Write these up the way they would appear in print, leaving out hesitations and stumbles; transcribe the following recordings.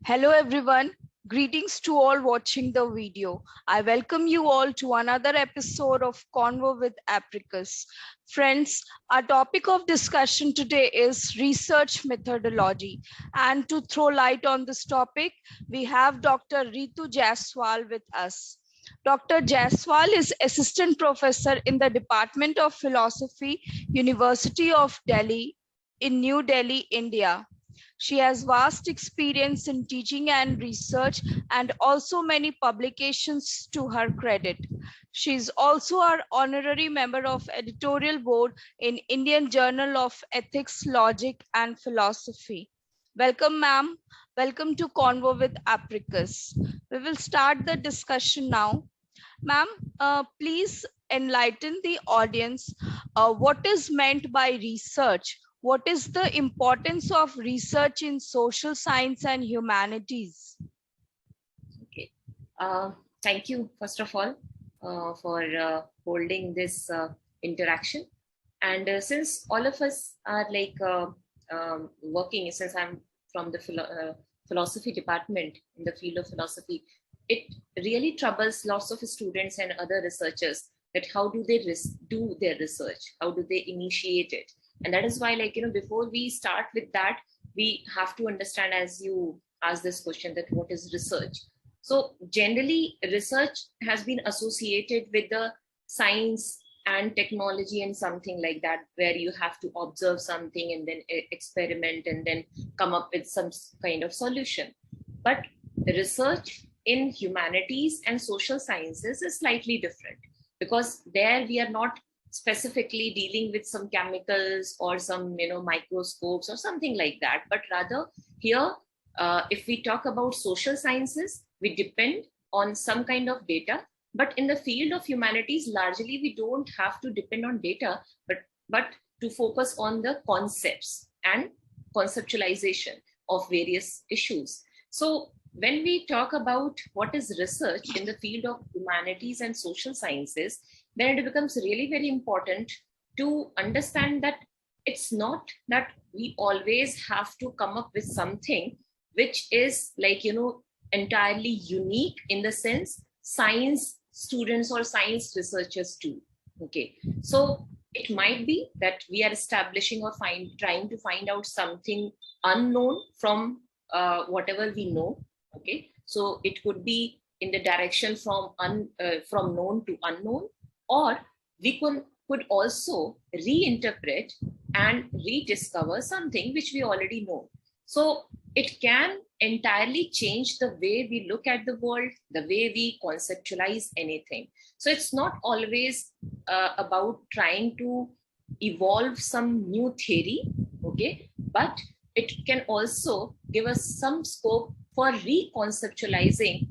Hello everyone. Greetings to all watching the video. I welcome you all to another episode of Convo with Apricus. Friends, our topic of discussion today is research methodology. And to throw light on this topic, we have Dr. Reetu Jaiswal with us. Dr. Jaiswal is Assistant Professor in the Department of Philosophy, University of Delhi in New Delhi, India. She has vast experience in teaching and research and also many publications to her credit. She is also our honorary member of editorial board in Indian Journal of Ethics, Logic and Philosophy. Welcome, ma'am. Welcome to Convo with Apricus. We will start the discussion now. Ma'am, please enlighten the audience what is meant by research. What is the importance of research in social science and humanities? Okay. Thank you, first of all, for holding this interaction. And since all of us are working, since I'm from the philosophy department in the field of philosophy, it really troubles lots of students and other researchers that how do they do their research? How do they initiate it? And that is why, before we start with that, we have to understand, as you asked this question, that what is research? So generally, research has been associated with the science and technology and something like that, where you have to observe something and then experiment and then come up with some kind of solution. But research in humanities and social sciences is slightly different, because there we are not specifically dealing with some chemicals or some microscopes or something like that, but rather here if we talk about social sciences, we depend on some kind of data. But in the field of humanities, largely we don't have to depend on data, but to focus on the concepts and conceptualization of various issues. So when we talk about what is research in the field of humanities and social sciences, then it becomes really very important to understand that it's not that we always have to come up with something which is entirely unique in the sense science students or science researchers do. Okay, so it might be that we are establishing or trying to find out something unknown from whatever we know. Okay, so it could be in the direction from known to unknown, or we could also reinterpret and rediscover something which we already know. So it can entirely change the way we look at the world, the way we conceptualize anything. So it's not always about trying to evolve some new theory, okay, but it can also give us some scope for reconceptualizing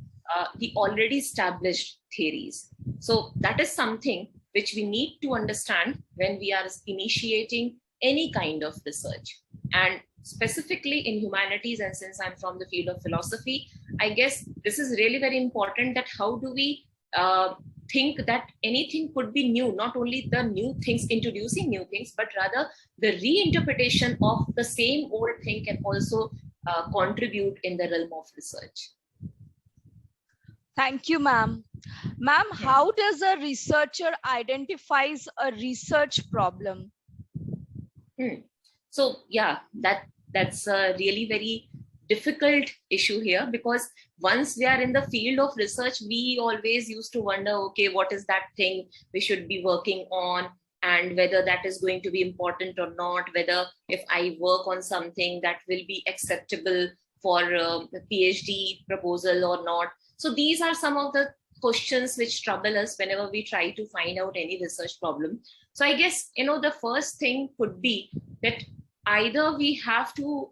the already established theories. So that is something which we need to understand when we are initiating any kind of research. And specifically in humanities, and since I'm from the field of philosophy, I guess this is really very important, that how do we think that anything could be new, not only the new things, introducing new things, but rather the reinterpretation of the same old thing can also contribute in the realm of research. Thank you, ma'am. Ma'am, how does a researcher identifies a research problem? So yeah, that's a really very difficult issue here, because once we are in the field of research, we always used to wonder, okay, what is that thing we should be working on, and whether that is going to be important or not, whether if I work on something that will be acceptable for a PhD proposal or not. So these are some of the questions which trouble us whenever we try to find out any research problem. So I guess, the first thing could be that either we have to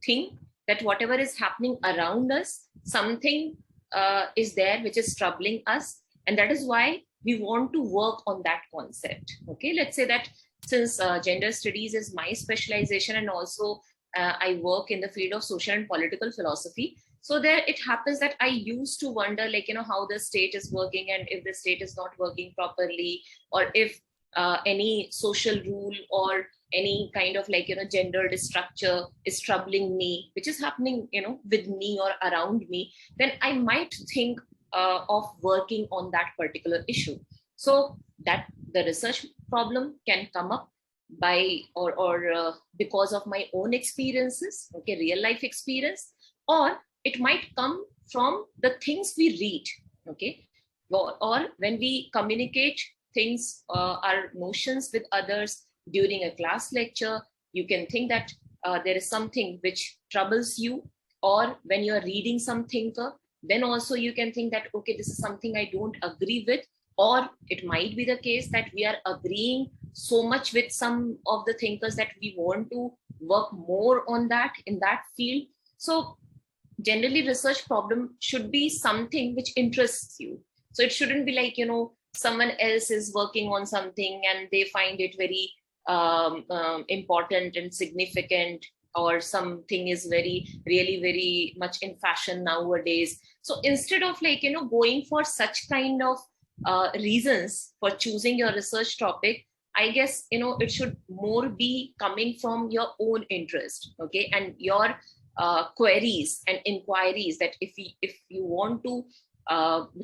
think that whatever is happening around us, something is there which is troubling us, and that is why we want to work on that concept. Okay, let's say that since gender studies is my specialization, and also I work in the field of social and political philosophy. So there it happens that I used to wonder, how the state is working, and if the state is not working properly, or if any social rule or any kind of like, gendered structure is troubling me, which is happening, with me or around me, then I might think of working on that particular issue. So that the research problem can come up by or because of my own experiences, okay, real life experience, or it might come from the things we read, okay, or when we communicate things, our notions with others during a class lecture. You can think that there is something which troubles you, or when you're reading some thinker, then also you can think that, okay, this is something I don't agree with, or it might be the case that we are agreeing so much with some of the thinkers that we want to work more on that in that field. So generally research problem should be something which interests you. So it shouldn't be like, someone else is working on something and they find it very important and significant, or something is really very much in fashion nowadays. So instead of like, going for such kind of reasons for choosing your research topic, I guess, it should more be coming from your own interest, okay, and your queries and inquiries, that if you want to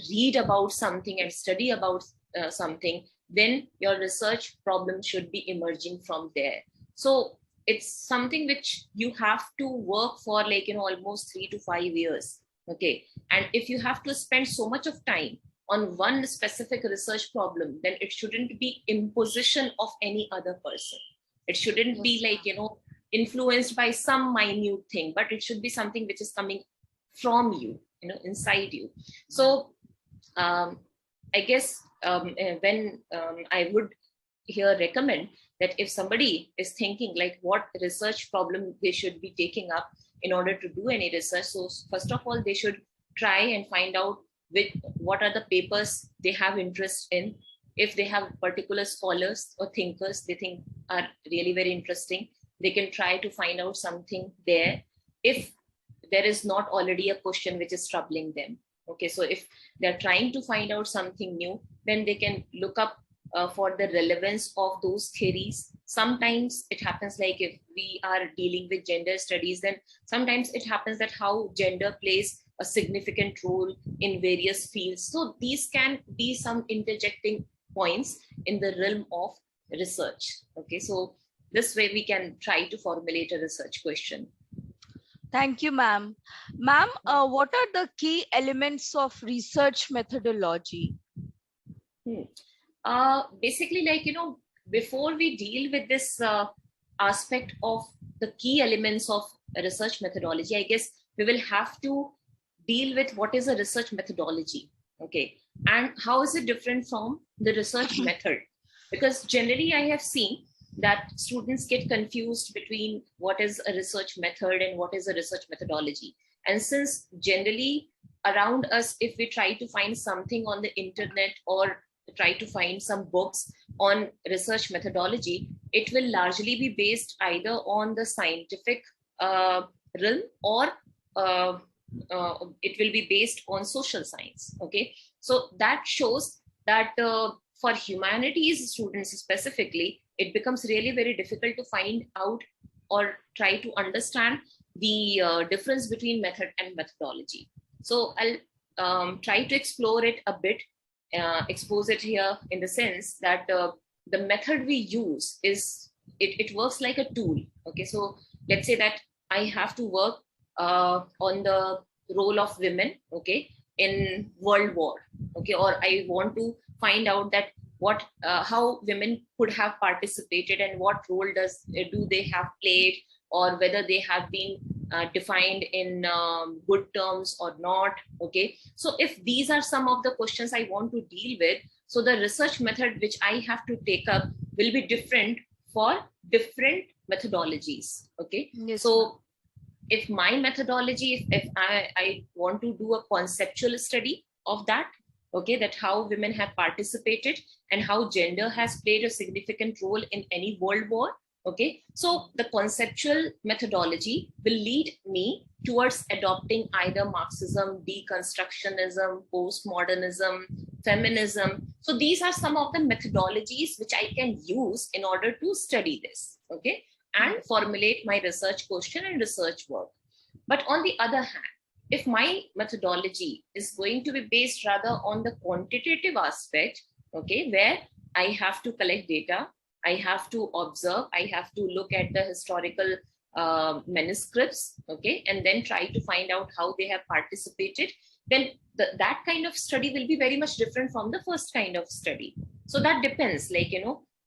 read about something and study about something, then your research problem should be emerging from there. So it's something which you have to work for like, almost 3 to 5 years, okay, and if you have to spend so much of time on one specific research problem, then it shouldn't be imposition of any other person. It shouldn't be like, influenced by some minute thing, but it should be something which is coming from you, inside you. So I guess when I would here recommend that if somebody is thinking like what research problem they should be taking up in order to do any research, so first of all, they should try and find out with what are the papers they have interest in. If they have particular scholars or thinkers they think are really very interesting, they can try to find out something there. If there is not already a question which is troubling them, okay, so if they're trying to find out something new, then they can look up for the relevance of those theories. Sometimes it happens like if we are dealing with gender studies, then sometimes it happens that how gender plays a significant role in various fields. So these can be some interjecting points in the realm of research, okay. So this way we can try to formulate a research question. Thank you, ma'am. Ma'am, what are the key elements of research methodology? Basically, like, before we deal with this aspect of the key elements of a research methodology, I guess we will have to deal with what is a research methodology, okay, and how is it different from the research method. Because generally I have seen that students get confused between what is a research method and what is a research methodology. And since generally around us, if we try to find something on the internet or try to find some books on research methodology, it will largely be based either on the scientific realm or it will be based on social science, okay. So that shows that for humanities students specifically, it becomes really very difficult to find out or try to understand the difference between method and methodology. So I'll try to explore it a bit, expose it here in the sense that the method we use is, it works like a tool, okay. So let's say that I have to work on the role of women, okay, in World War, okay, or I want to find out that what how women could have participated and what role do they have played, or whether they have been defined in good terms or not, okay. So if these are some of the questions I want to deal with, so the research method which I have to take up will be different for different methodologies, okay. Yes, so if my methodology, if I want to do a conceptual study of that, okay, that how women have participated and how gender has played a significant role in any world war, okay. So the conceptual methodology will lead me towards adopting either Marxism, deconstructionism, postmodernism, feminism. So these are some of the methodologies which I can use in order to study this, okay, and formulate my research question and research work. But on the other hand, if my methodology is going to be based rather on the quantitative aspect, okay, where I have to collect data, I have to observe, I have to look at the historical manuscripts, okay, and then try to find out how they have participated, then that kind of study will be very much different from the first kind of study. So that depends, like,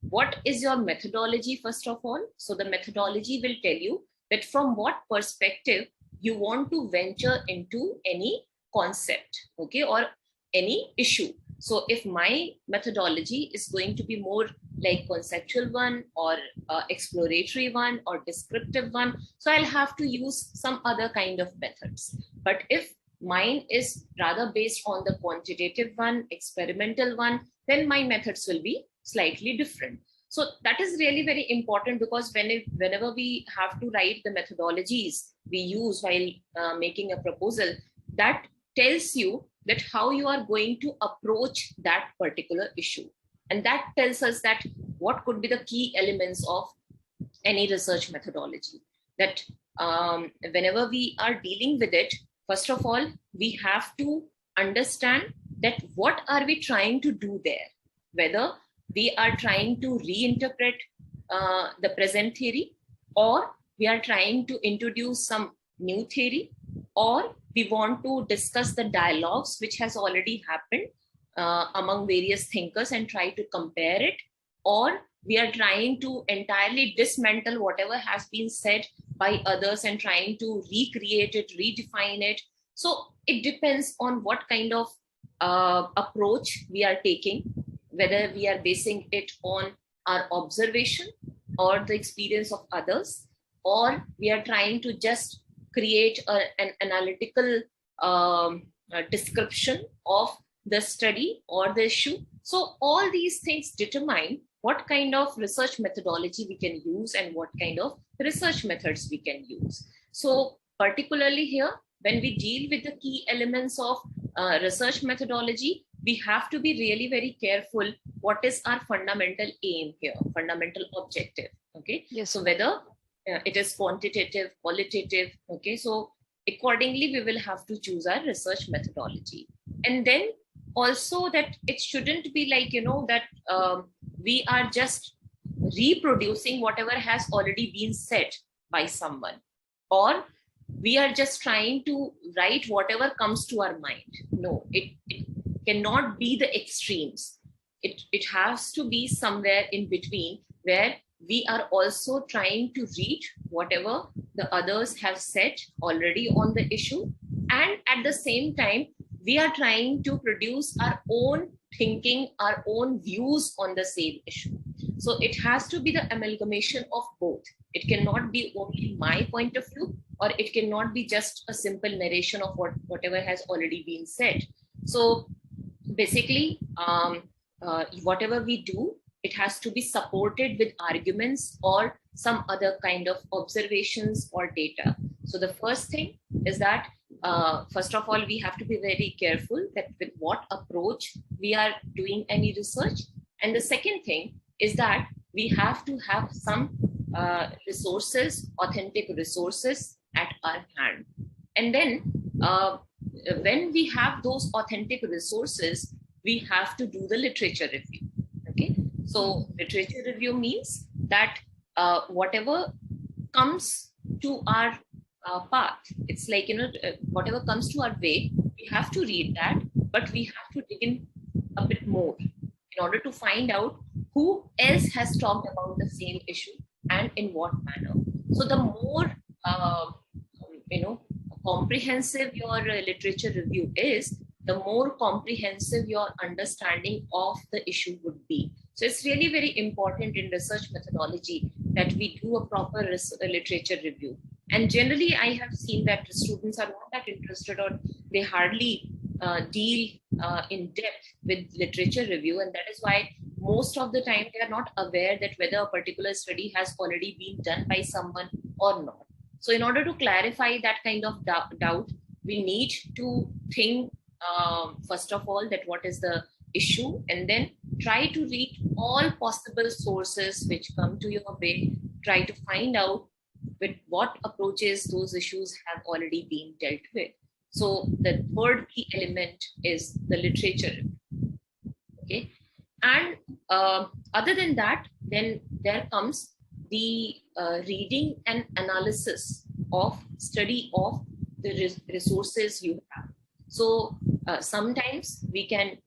what is your methodology first of all? So the methodology will tell you that from what perspective you want to venture into any concept, okay, or any issue. So if my methodology is going to be more like conceptual one or exploratory one or descriptive one, so I'll have to use some other kind of methods. But if mine is rather based on the quantitative one, experimental one, then my methods will be slightly different. So that is really very important, because whenever we have to write the methodologies we use while making a proposal, that tells you that how you are going to approach that particular issue. And that tells us that what could be the key elements of any research methodology. That whenever we are dealing with it, first of all, we have to understand that what are we trying to do there, whether we are trying to reinterpret the present theory, or we are trying to introduce some new theory, or we want to discuss the dialogues which has already happened among various thinkers and try to compare it, or we are trying to entirely dismantle whatever has been said by others and trying to recreate it, redefine it. So it depends on what kind of approach we are taking, whether we are basing it on our observation or the experience of others, or we are trying to just create an analytical description of the study or the issue. So all these things determine what kind of research methodology we can use and what kind of research methods we can use. So particularly here, when we deal with the key elements of research methodology, we have to be really very careful what is our fundamental aim here, fundamental objective, okay? Yes. So whether it is quantitative, qualitative, okay? So accordingly, we will have to choose our research methodology. And then also that it shouldn't be like, that we are just reproducing whatever has already been said by someone, or we are just trying to write whatever comes to our mind. No, it cannot be the extremes. It has to be somewhere in between, where we are also trying to read whatever the others have said already on the issue, and at the same time we are trying to produce our own thinking, our own views on the same issue. So it has to be the amalgamation of both. It cannot be only my point of view, or it cannot be just a simple narration of whatever has already been said. So basically, whatever we do, it has to be supported with arguments or some other kind of observations or data. So the first thing is that, first of all, we have to be very careful that with what approach we are doing any research. And the second thing is that we have to have some resources, authentic resources at our hand. And then when we have those authentic resources, we have to do the literature review. Okay, so literature review means that whatever comes to our path, it's like, whatever comes to our way, we have to read that, but we have to dig in a bit more in order to find out who else has talked about the same issue and in what manner. So the more comprehensive your literature review is, the more comprehensive your understanding of the issue would be. So it's really very important in research methodology that we do a proper literature review. And generally, I have seen that the students are not that interested, or they hardly deal in depth with literature review. And that is why most of the time they are not aware that whether a particular study has already been done by someone or not. So in order to clarify that kind of doubt, we need to think, first of all, that what is the issue and then try to read all possible sources which come to your way, try to find out with what approaches those issues have already been dealt with. So the third key element is the literature. Okay, and other than that, then there comes the reading and analysis of study of the resources you have. So sometimes we can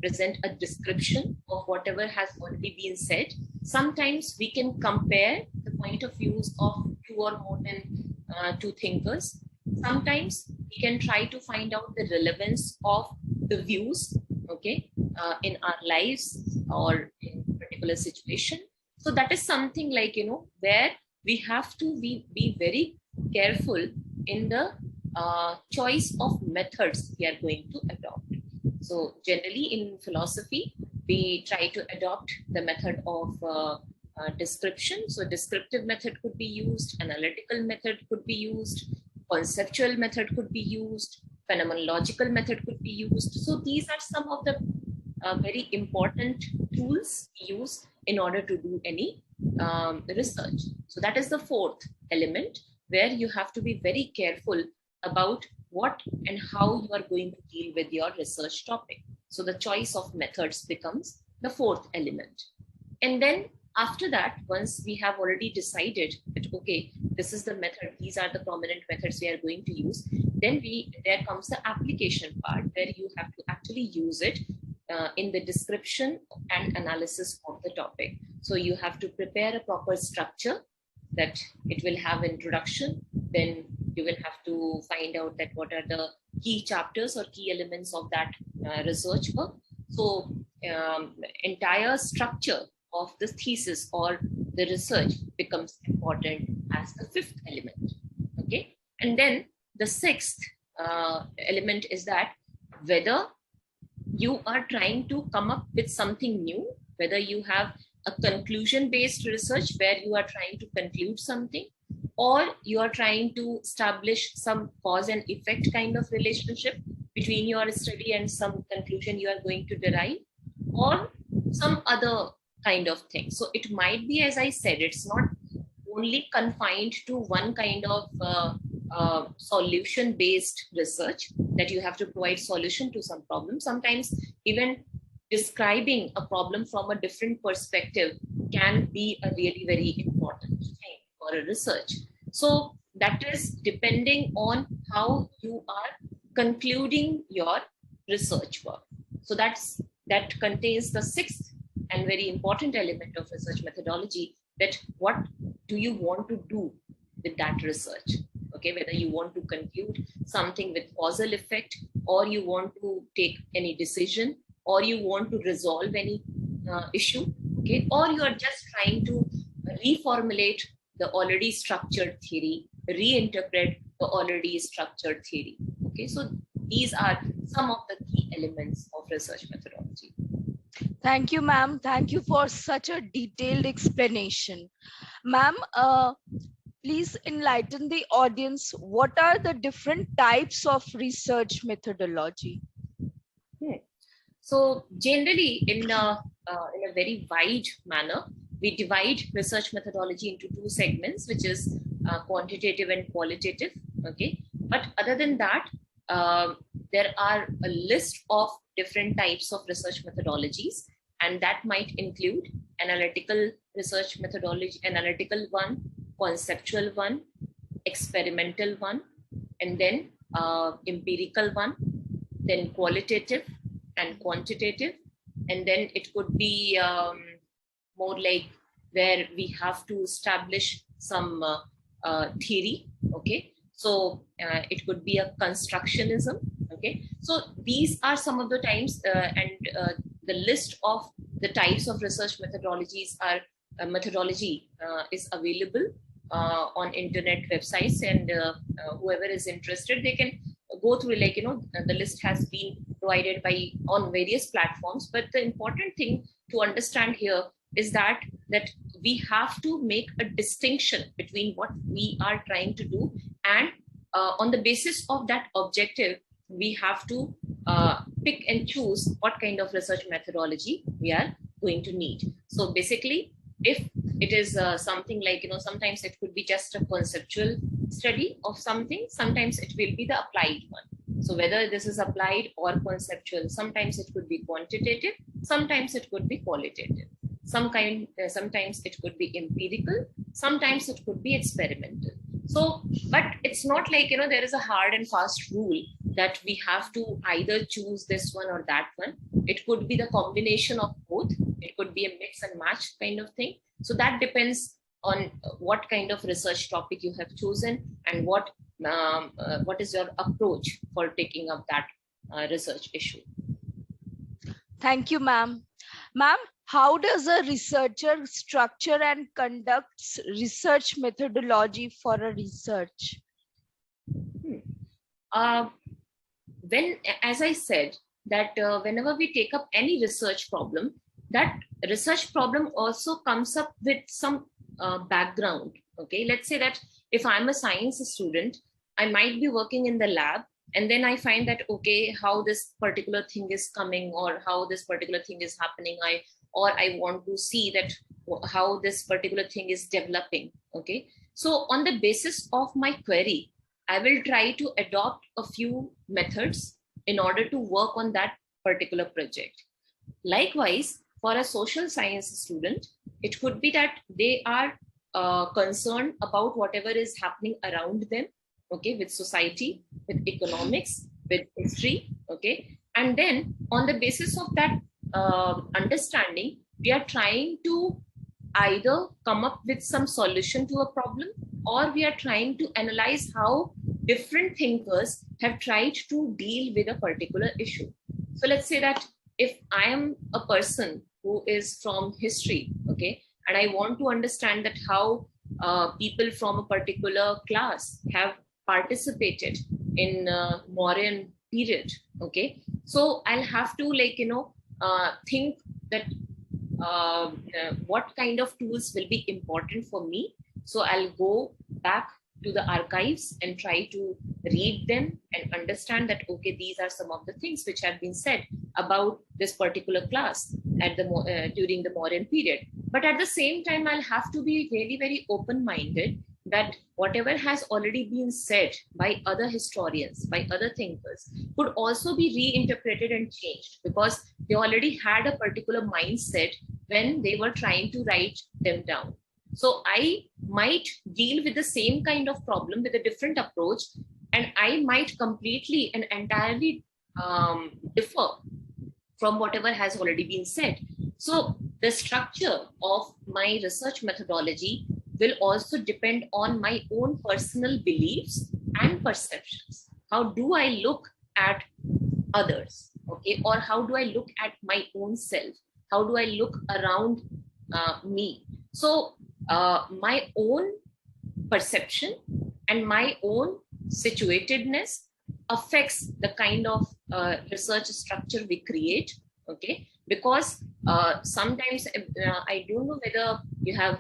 present a description of whatever has already been said. Sometimes we can compare the point of views of two or more than two thinkers. Sometimes we can try to find out the relevance of the views, okay, in our lives or in a particular situation. So that is something like, where we have to be very careful in the choice of methods we are going to adopt. So generally in philosophy, we try to adopt the method of description. So descriptive method could be used, analytical method could be used, conceptual method could be used, phenomenological method could be used. So these are some of the very important tools we use in order to do any research. So that is the fourth element, where you have to be very careful about what and how you are going to deal with your research topic. So the choice of methods becomes the fourth element. And then after that, once we have already decided that, okay, this is the method, these are the prominent methods we are going to use, then there comes the application part, where you have to actually use it in the description and analysis of the topic. So you have to prepare a proper structure that it will have introduction, then you will have to find out that what are the key chapters or key elements of that research work. So entire structure of the thesis or the research becomes important as the fifth element. Okay, and then the sixth element is that whether you are trying to come up with something new, whether you have a conclusion-based research where you are trying to conclude something, or you are trying to establish some cause and effect kind of relationship between your study and some conclusion you are going to derive, or some other kind of thing. So it might be, as I said, it's not only confined to one kind of solution-based research that you have to provide solution to some problem. Sometimes even describing a problem from a different perspective can be a really very important thing for a research. So that is depending on how you are concluding your research work. So that contains the sixth and very important element of research methodology, that what do you want to do with that research? Okay, whether you want to conclude something with causal effect, or you want to take any decision, or you want to resolve any issue, okay, or you are just trying to reformulate the already structured theory, reinterpret the already structured theory. Okay, so these are some of the key elements of research methodology. Thank you, ma'am. Thank you for such a detailed explanation. Ma'am, please enlighten the audience. What are the different types of research methodology? So generally, in a very wide manner, we divide research methodology into two segments, which is quantitative and qualitative. Okay, but other than that, there are a list of different types of research methodologies, and that might include analytical research methodology, analytical one, conceptual one, experimental one, and then empirical one, then qualitative and quantitative, and then it could be more like where we have to establish some theory. Okay, so it could be a constructionism. Okay, so these are some of the times, and the list of the types of research methodologies are methodology is available on internet websites, and whoever is interested, they can go through, like, the list has been provided on various platforms. But the important thing to understand here is that we have to make a distinction between what we are trying to do, and on the basis of that objective, we have to pick and choose what kind of research methodology we are going to need. So basically, if it is something like, sometimes it could be just a conceptual study of something, sometimes it will be the applied one. So whether this is applied or conceptual, sometimes it could be quantitative, sometimes it could be qualitative, sometimes it could be empirical, sometimes it could be experimental. So, but it's not like, there is a hard and fast rule that we have to either choose this one or that one. It could be the combination of both. It could be a mix and match kind of thing. So that depends on what kind of research topic you have chosen and what is your approach for taking up that research issue. Thank you, ma'am. Ma'am, how does a researcher structure and conducts research methodology for a research? When, as I said, that whenever we take up any research problem, that research problem also comes up with some background. Okay, let's say that if I'm a science student, I might be working in the lab, and then I find that, okay, how this particular thing is coming or how this particular thing is happening, I want to see that how this particular thing is developing. Okay, so on the basis of my query, I will try to adopt a few methods in order to work on that particular project. Likewise, for a social science student, it could be that they are concerned about whatever is happening around them, okay, with society, with economics, with history, okay. And then on the basis of that understanding, we are trying to either come up with some solution to a problem, or we are trying to analyze how different thinkers have tried to deal with a particular issue. So let's say that if I am a person who is from history, okay, and I want to understand that how people from a particular class have participated in Mauryan period, okay, so I'll have to think that what kind of tools will be important for me. So I'll go back to the archives and try to read them and understand that, okay, these are some of the things which have been said about this particular class at the during the Mauryan period. But at the same time, I'll have to be very, very open-minded that whatever has already been said by other historians, by other thinkers, could also be reinterpreted and changed, because they already had a particular mindset when they were trying to write them down. So I might deal with the same kind of problem with a different approach, and I might completely and entirely differ from whatever has already been said. So the structure of my research methodology will also depend on my own personal beliefs and perceptions. How do I look at others? Okay, or how do I look at my own self? How do I look around me? So my own perception and my own situatedness affects the kind of research structure we create. Okay, because sometimes I don't know whether you have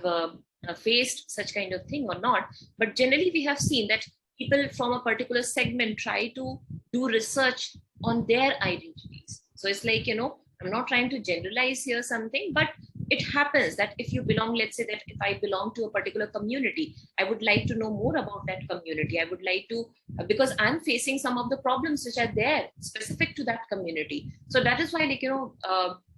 faced such kind of thing or not, but generally we have seen that people from a particular segment try to do research on their identities. So it's like, I'm not trying to generalize here something, but it happens that if you belong, let's say that if I belong to a particular community, I would like to know more about that community. I would like to, because I'm facing some of the problems which are there specific to that community. So that is why,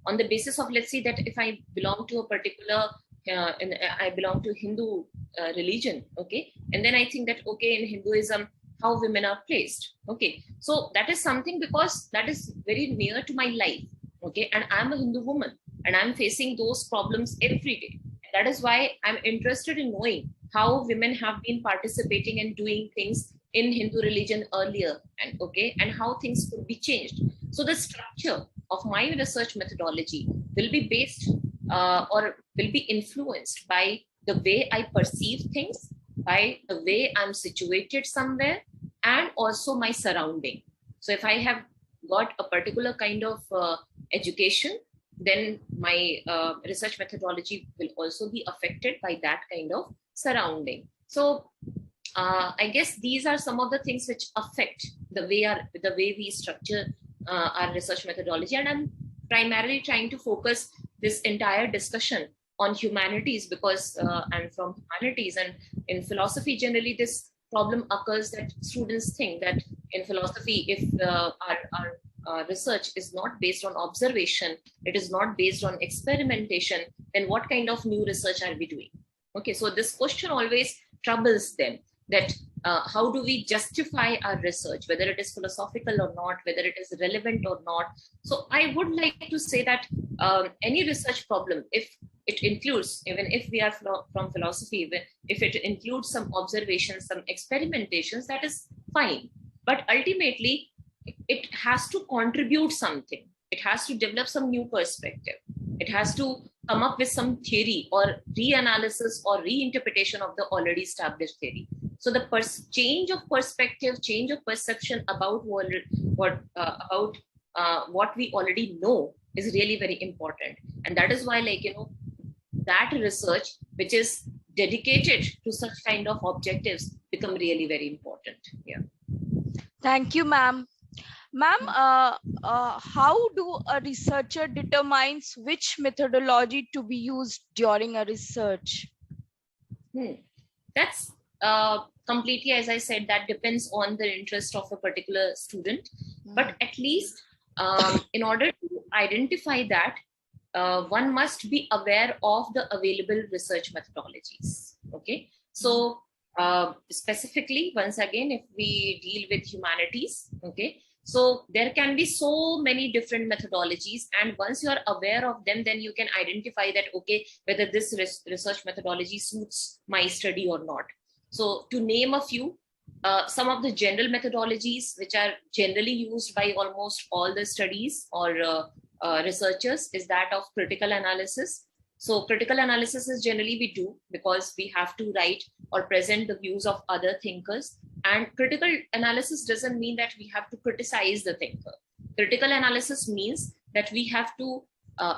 on the basis of, let's say that if I belong to a particular, I belong to Hindu religion, okay, and then I think that, okay, in Hinduism, how women are placed, okay, so that is something because that is very near to my life, okay, and I'm a Hindu woman and I'm facing those problems every day. That is why I'm interested in knowing how women have been participating and doing things in Hindu religion earlier, and okay, and how things could be changed. So the structure of my research methodology will be based or will be influenced by the way I perceive things, by the way I'm situated somewhere, and also my surrounding. So if I have got a particular kind of education, then my research methodology will also be affected by that kind of surrounding. So I guess these are some of the things which affect the way we structure our research methodology. And I'm primarily trying to focus this entire discussion on humanities because I'm from humanities, and in philosophy generally this problem occurs that students think that in philosophy, if our research is not based on observation, it is not based on experimentation, then what kind of new research are we doing? Okay, so this question always troubles them, that how do we justify our research, whether it is philosophical or not, whether it is relevant or not. So I would like to say that any research problem, if it includes, even if we are from philosophy, if it includes some observations, some experimentations, that is fine. But ultimately, it has to contribute something. It has to develop some new perspective. It has to come up with some theory or reanalysis or reinterpretation of the already established theory. So the change of perspective, change of perception about what we already know is really very important. And that is why, that research which is dedicated to such kind of objectives become really very important. Yeah. Thank you, ma'am. Ma'am, how do a researcher determines which methodology to be used during a research? That's completely, as I said, that depends on the interest of a particular student. But at least in order to identify that, one must be aware of the available research methodologies. Okay, so specifically, once again, if we deal with humanities, okay, so there can be so many different methodologies, and once you are aware of them, then you can identify that, okay, whether this research methodology suits my study or not. So to name a few, some of the general methodologies which are generally used by almost all the studies or researchers is that of critical analysis. So critical analysis is generally we do because we have to write or present the views of other thinkers. And critical analysis doesn't mean that we have to criticize the thinker. Critical analysis means that we have to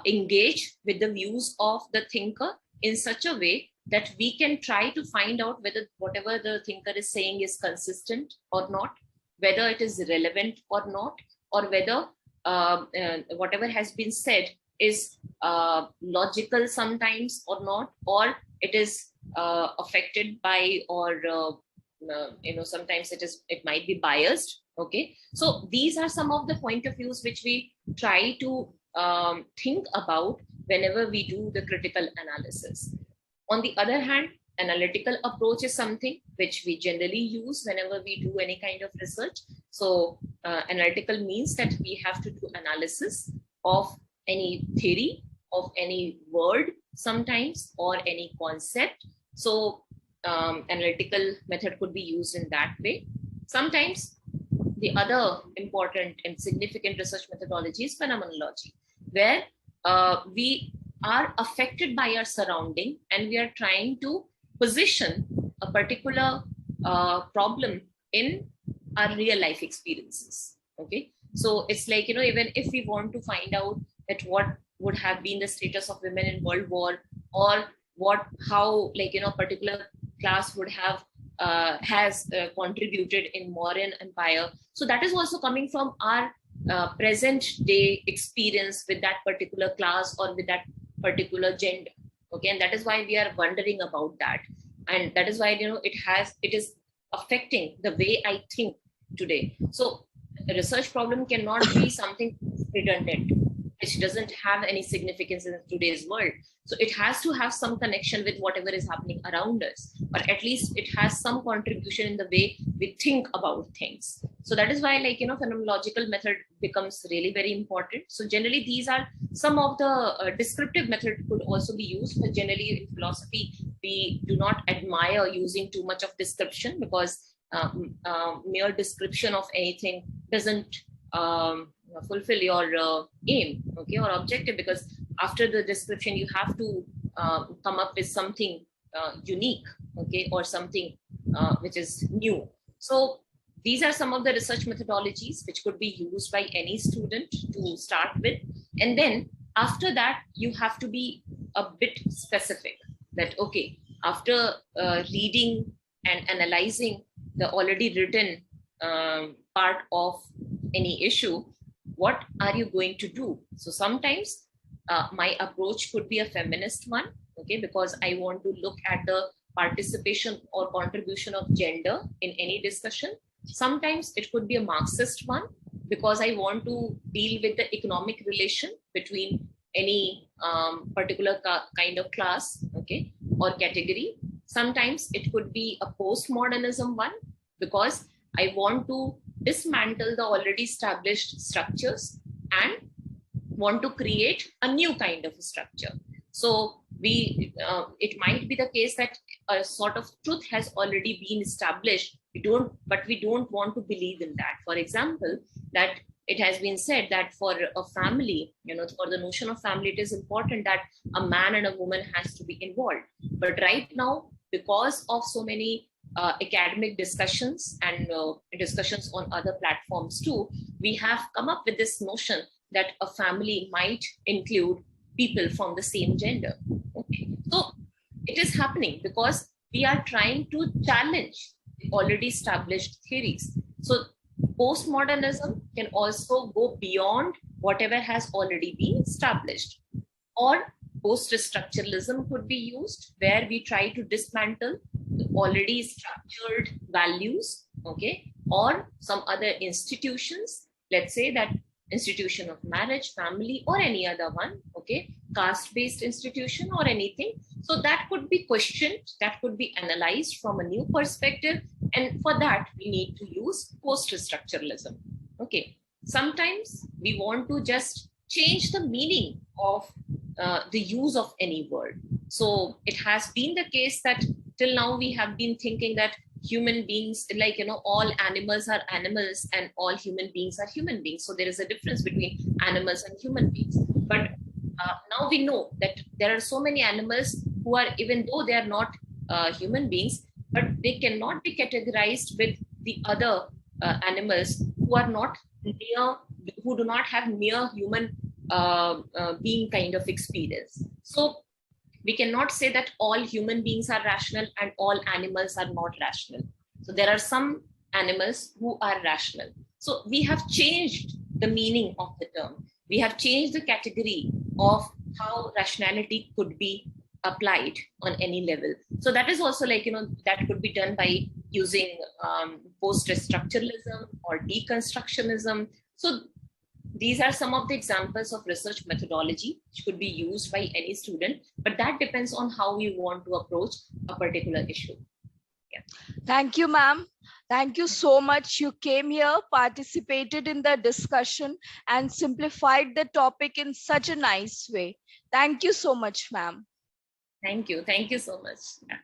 engage with the views of the thinker in such a way that we can try to find out whether whatever the thinker is saying is consistent or not, whether it is relevant or not, or whether whatever has been said is logical sometimes or not, or it is affected by, or sometimes it might be biased. Okay, so these are some of the point of views which we try to think about whenever we do the critical analysis. On the other hand, analytical approach is something which we generally use whenever we do any kind of research. So analytical means that we have to do analysis of any theory, of any word sometimes, or any concept. So analytical method could be used in that way. Sometimes the other important and significant research methodology is phenomenology, where we are affected by our surrounding and we are trying to position a particular problem in our real life experiences. Okay, so it's like, even if we want to find out that what would have been the status of women in World War, or how particular class would have has contributed in modern empire, so that is also coming from our present day experience with that particular class or with that particular gender. Okay, and that is why we are wondering about that, and that is why it is affecting the way I think today. So a research problem cannot be something redundant which doesn't have any significance in today's world. So it has to have some connection with whatever is happening around us, or at least it has some contribution in the way we think about things. So that is why phenomenological method becomes really very important. So generally these are some of the descriptive method could also be used, but generally in philosophy we do not admire using too much of description, because mere description of anything doesn't fulfill your aim, okay, or objective, because after the description you have to come up with something unique, okay, or something which is new. So these are some of the research methodologies which could be used by any student to start with, and then after that you have to be a bit specific, that okay, after reading and analyzing the already written part of any issue, what are you going to do? So sometimes my approach could be a feminist one, okay, because I want to look at the participation or contribution of gender in any discussion. Sometimes it could be a Marxist one, because I want to deal with the economic relation between any particular kind of class, okay, or category. Sometimes it could be a postmodernism one, because I want to dismantle the already established structures and want to create a new kind of structure. So it might be the case that a sort of truth has already been established. But we don't want to believe in that. For example, that it has been said that for a family, for the notion of family, it is important that a man and a woman has to be involved. But right now, because of so many academic discussions and discussions on other platforms too, we have come up with this notion that a family might include people from the same gender. Okay. So it is happening because we are trying to challenge the already established theories. So postmodernism can also go beyond whatever has already been established. Or post-structuralism could be used, where we try to dismantle the already structured values, okay, or some other institutions, let's say that institution of marriage, family, or any other one, okay, caste-based institution or anything. So that could be questioned, that could be analyzed from a new perspective, and for that we need to use post-structuralism. Okay, sometimes we want to just change the meaning of the use of any word. So it has been the case that till now we have been thinking that human beings, like, all animals are animals and all human beings are human beings. So there is a difference between animals and human beings. But now we know that there are so many animals who are, even though they are not human beings, but they cannot be categorized with the other animals who are not near, who do not have near human being kind of experience. So we cannot say that all human beings are rational and all animals are not rational. So there are some animals who are rational. So we have changed the meaning of the term. We have changed the category of how rationality could be applied on any level. So that is also like, that could be done by using post-structuralism or deconstructionism. So these are some of the examples of research methodology which could be used by any student, but that depends on how you want to approach a particular issue. Yeah. Thank you, ma'am. Thank you so much. You came here, participated in the discussion, and simplified the topic in such a nice way. Thank you so much, ma'am. Thank you. Thank you so much. Yeah.